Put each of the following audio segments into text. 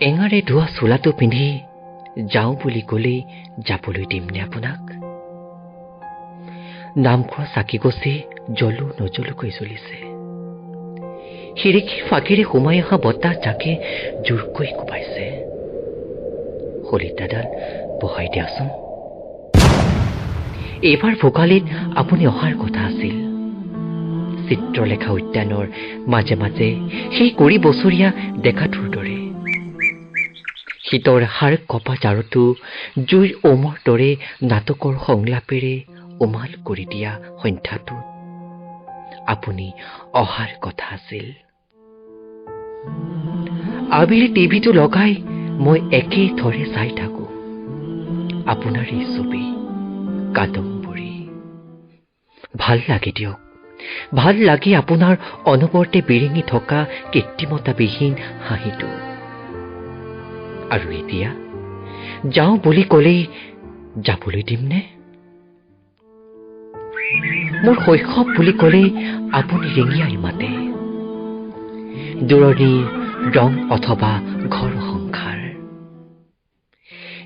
এঙাৰে ধোৱা চোলাটো পিন্ধি যাওঁ বুলি ক'লেই যাবলৈ দিমনে আপোনাক? নামঘৰ চাকি গছি জ্বলো নজ্বলোকৈ জ্বলিছে। খিৰিকীৰ ফাঁকিৰে সোমাই অহা বতাহ জাকে জোৰকৈ কোবাইছে। শলিতাডাল বহাই দিয়াচোন। এইবাৰ ভোগালীত আপুনি অহাৰ কথা আছিল। চিত্ৰলেখা উদ্যানৰ মাজে মাজে সেই কৰি বছৰীয়া ডেকাটোৰ দৰে। শীতৰ হাৰ কপা জাৰতো জুইৰ ওমৰ দৰে নাটকৰ সংলাপেৰে উমাল কৰি দিয়া সন্ধ্যাটোত আপুনি অহাৰ কথা আছিল। আবেলি টিভিটো লগাই মই একেই থৰে চাই থাকো আপোনাৰ এই ছবি কাদম্বৰী। ভাল লাগে দিয়ক, ভাল লাগে আপোনাৰ অনবৰতে বিৰিঙি থকা কৃত্ৰিমতাবিহীন হাঁহিটো। আৰু এতিয়া যাওঁ বুলি ক'লেই যাবলৈ দিমনে? মোৰ শৈশৱ বুলি ক'লেই আপুনি ৰিঙিয়াই মাতে। দূৰণিৰ ৰং অথবা ঘৰ সংসাৰ।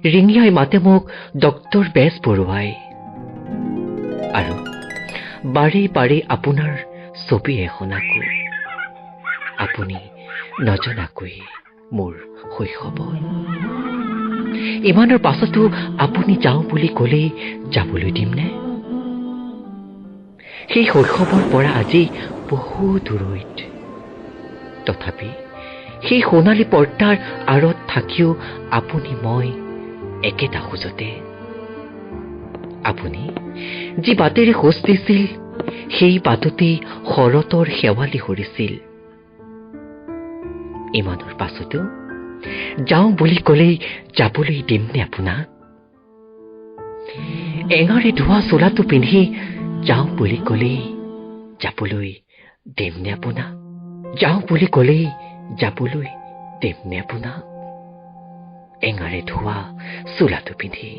ৰিঙিয়াই মাতে মোক ডক্টৰ বেজবৰুৱাই। আৰু বাৰে বাৰে আপোনাৰ ছবি এখন আঁকো আপুনি নজনাকৈ মোৰ শৈশৱত। ইমানৰ পাছতো আপুনি যাওঁ বুলি ক'লেই যাবলৈ দিমনে? সেই শৈশৱৰ পৰা আজি বহু দূৰৈত, তথাপি সেই সোণালী পৰ্দাৰ আঁৰত থাকিও আপুনি মই একেটা খোজতে। আপুনি যি বাটেৰে খোজ দিছিল সেই বাটতেই শৰতৰ শেৱালি সৰিছিল। ইমানৰ পাছতো যাওঁ বুলি ক'লেই যাবলৈ দিমনে আপোনাক? এঙাৰে ধোৱা চোলাটো পিন্ধি যাওঁ বুলি ক'লেই যাবলৈ দিমনে আপোনাক? যাওঁ বুলি ক'লেই যাবলৈ দিমনে আপোনাক? এঙাৰে ধোৱা চোলাটো পিন্ধি।